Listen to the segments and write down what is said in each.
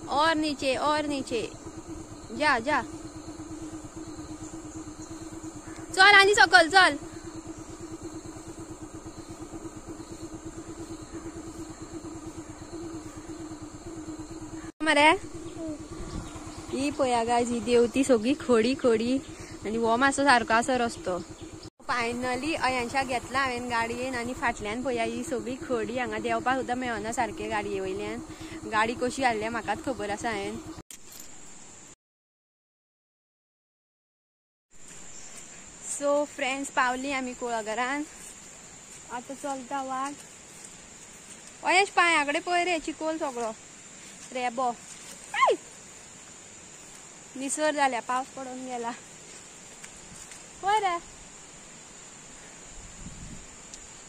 और नीचे जा जा चल आणि सकल चल मरे ही पया गायज ही देवती सगळी खडी खडी आणि हो मातसो सारको आसा रस्तो फायनली अयांशा घेतला हांवें गाडयेन आणि फाटल्यान पया ही सगळी खडी हांगा देवपाक सुद्दां मेळना सारके गाडये वयल्यान गाडी कशी हाडल्या म्हाकाच खबर आसा हांवें सो फ्रेंड्स पावली आमी कुळागरान आता चलता वाट अयश पांयाकडे पळय रे चिकोल सगळो रेबो निसर जाल्या पावस पडून गेला पळय रे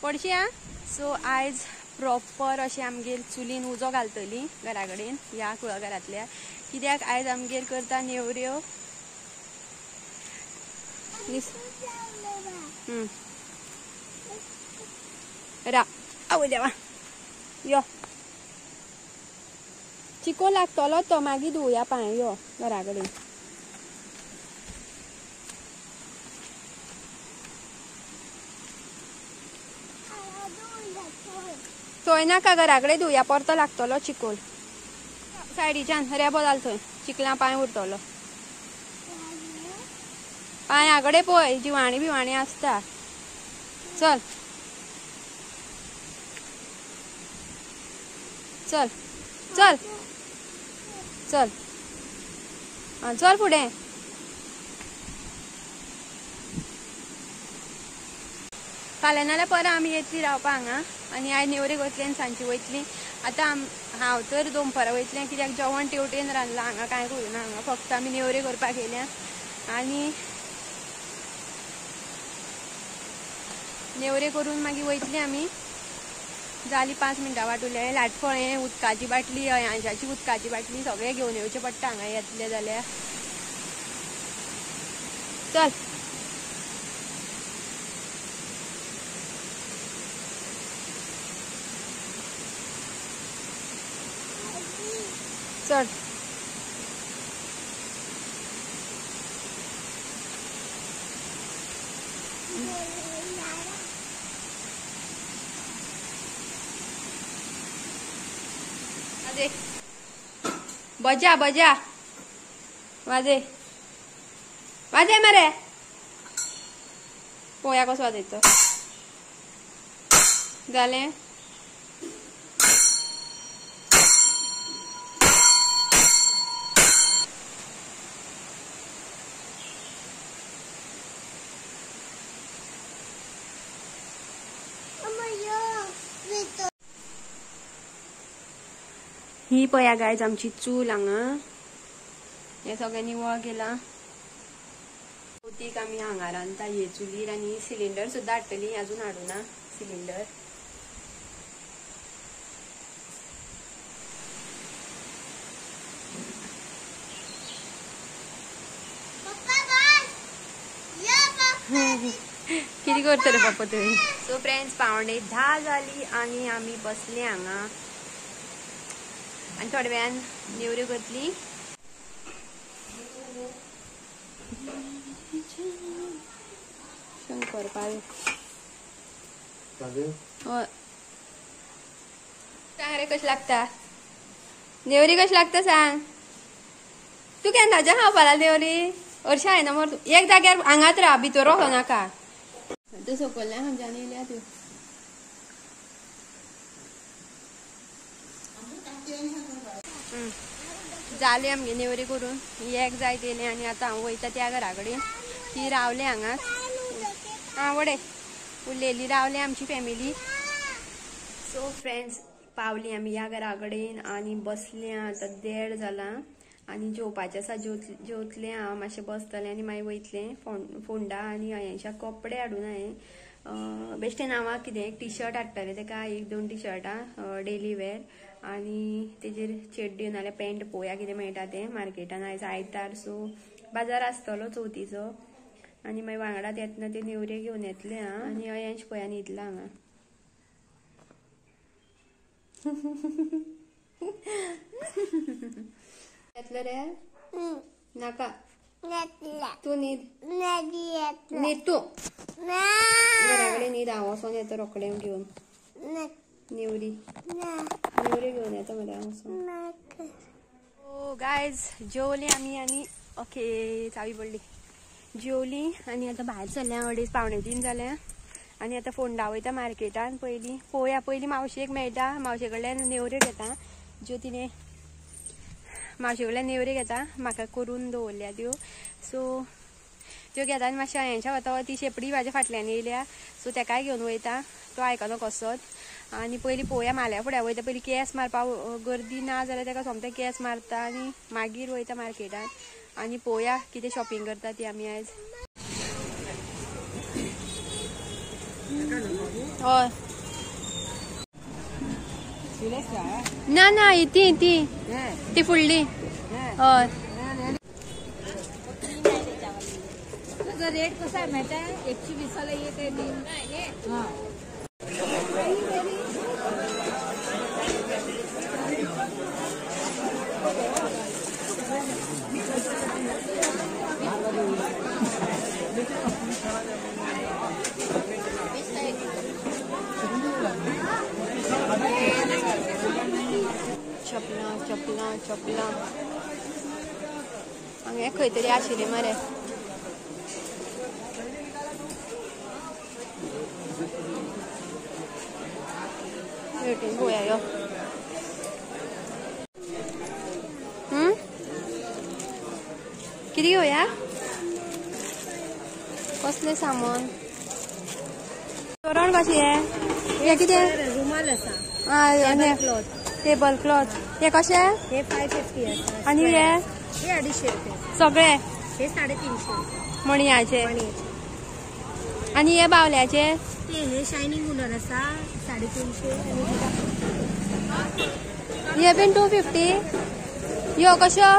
पडशी आं सो आयज प्रॉपर अशें आमगेर चुलीन उजो घालतली घरा कडेन ह्या कुळागरांतल्या कित्याक आयज आमगेर करता नेवऱ्यो रा आवय देवा यो चिको लागतलो तो मागीर धुवया पांय यो घरा कडेन थंय नाका घरा कडेन धुवया परतो लागतलो चिकोल सायडीच्यान रेबो जाल थंय चिकला पांय उरतलो पांयाकडे पळय जिवाणी बिवाणी आसता चल चल चल चल चल फुडें फाल्यां नाल्यार परत आमी येतली रावपा हांगा आनी आयज नेवऱ्यो करतली आनी सांजची वयतली आतां हांव तर दोनपरां वयतलें कित्याक जेवण तेवटेन रांदलां हांगा कांय करूना हांगा फक्त आमी नेवऱ्यो करपाक येयल्या आनी नेवऱ्यो करून मागीर वयतली आमी जाली 5 मिनटां वाटुले लाटफळे उदकाची बाटली अयांशाची उदकाची बाटली सगळें घेवन येवचें पडटा हांगा येतले जाल्यार चल चल बजा बजा वाजे वाजे मरे पोया कसो वाजयतो जालें ही पया गायज आमची चूल हांगा हे सगळें निवळ केलां चवथीक आमी हांगा रांदता हे चुलीर आनी सिलिंडर सुद्दां हाडटली अजून हाडूना सिलिंडर किती करता रे पप्पा तुम्ही सो फ्रेंड्स 9:30 जाली आनी आमी बसले हांगा आणि थोड्या वेळान नेवऱ्यो करतली शंकर पाळे सांग रे कशी लागता नेवरी कशी लागता सांग तू केन्ना खावपा लागला नेवरी हरशी हायना मर तू एक जाग्यार हांगाच राव भितर वचो नाका तू सकयल्यान खंयच्यान येयल्या तू जाले आमगे नेवरी करून एक जाय तेले आनी आतां हांव वयता त्या घरा कडेन ती रावले हांगाच आं वडे उरलेली रावले आमची फॅमिली सो फ्रेंड्स पावली आमी ह्या घरा कडेन आनी बसले आतां 1:30 जाला आनी जेवपाचें आसा जेवतलें हांव मातशें बसतलें आनी मागीर वयतलें फोंडा आनी अयांशा कपडे हाडून हांवें बेश्टें नांवाक कितें एक टी शर्ट हाडटलें तेका 1-2 टी शर्टां डेली वेअर आनी तेजेर चेड्ड्यो नाल्यार पॅन्ट पळोवया कितें मेळटा तें मार्केटान आयज आयतार सो बाजार आसतलो चवथीचो आनी मागीर वांगडात येतना ते नेवऱ्यो घेवन येतले हां आनी अयांश पळय न्हिदला हांगा घेतलं रे नाका तू न्हीद न्हीद तू घरा कडेन न्हीद हांव वचोन येता रोखडें घेवन नेवरी घेवन येता मरे हांव वचोन. ओ गायज जेवली आमी आनी ओके चावी पडली जेवली आनी आतां भायर सरल्या अडेच 2:45 जाल्या आनी आतां फोंडा वयता मार्केटान. पयलीं मावशेक मेळटा मावशे कडल्यान नेवऱ्यो घेता ज्यो तिणें मावशे कडल्यान नेवऱ्यो घेता म्हाका करून दवरल्या त्यो सो त्यो घेता आनी मातशें हांयेंच्या वता ती शेपडी म्हाज्या फाटल्यान येयल्या सो तेकाय घेवन वयता तो आयकना कसोच आनी पयलीं पळोवया माल्या फुड्या वयता पयलीं केस मारपाक गर्दी ना जाल्यार तेका सोमतें केस मारता आनी मागीर वयता मार्केटान आनी पळोवया कितें शॉपिंग करता ती आमी आयज. हय ना ना ती फुडली हय. तुझा रेट कसा आहे माहिती आहे 120 एक आहे ती. चपला हांगा खंय तरी आशिल्ले मरे भेटून पळोवया यो. कितें घेवया कसलें सामान तोरण कशी आहे कितें रुमाल आसा टेबल क्लॉथ हे कशे हे 550 आणि हे 250 रुपये सगळे हे 350 मणियाचे आणि हे बावल्याचे हे शायनिंग उलर आसा 350 हे बीन 250 यो कशो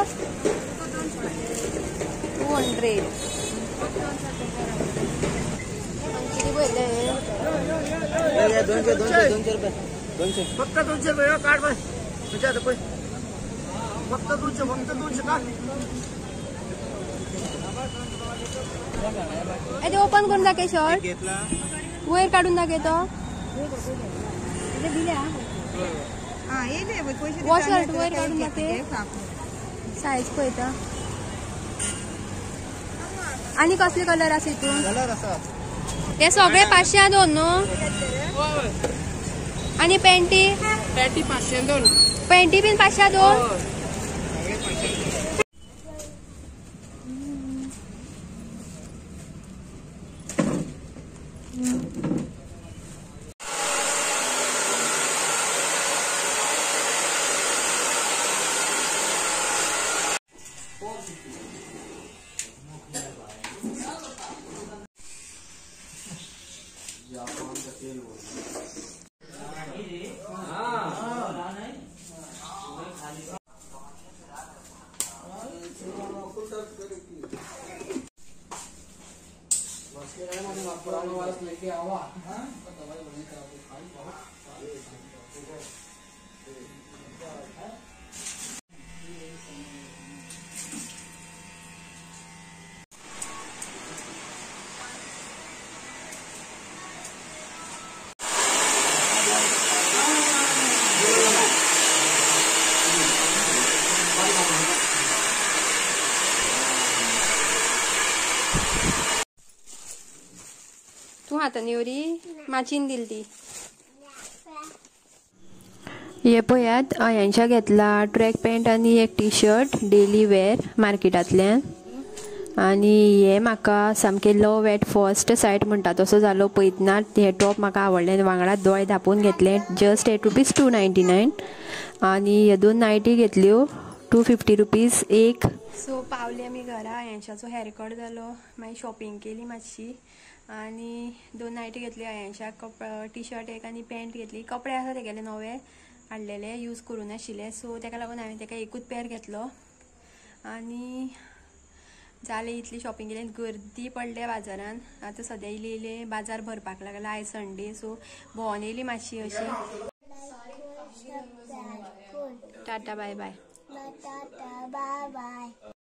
200 किती पयले 200 फक्त 200 रुपये काढ बस तुझ्या फक्त 200 काढ. ते ओपन करून दाखय शर्ट वयर काढून दाखय तो वो शर्ट वयर काढून दाखय सायज पळयता. आणि कसले कलर आसा हितून हे सगळे 502 न्हू आणि पॅन्टी 502 पॅन्टी बीन 502 तू आता नेवरी माचीन दिल ती हे पळयात अयांशा घेतला ट्रॅक पॅन्ट आनी एक टी शर्ट डेली वेअर मार्केटांतल्यान आनी हे म्हाका सामके लव एट फर्स्ट सायट म्हणटा तसो जालो पळयतना हे टॉप म्हाका आवडले वांगडा दोळे धापून घेतले जस्ट ₹8.299 आनी हे 2 नायटी घेतल्यो ₹250 एक. सो पावले आमी घरा अयांशाचो हेअरकट जालो मागीर शॉपिंग केली मातशी आनी 2 नायटी घेतली अयांशाक टी शर्ट एक आनी पॅन्ट घेतली. कपडे आसा तेगेले नवे हाडलेले यूज करूं नाशिल्ले सो तेका लागून हांवें तेका एकूच पेर घेतलो आनी जालें इतली शॉपिंग केली. गर्दी पडले बाजारान आतां सद्या इल्ले बाजार भरपाक लागला आयज संडे सो भोंवून येयली मातशी अशी. Tata bye bye. Tata bye bye.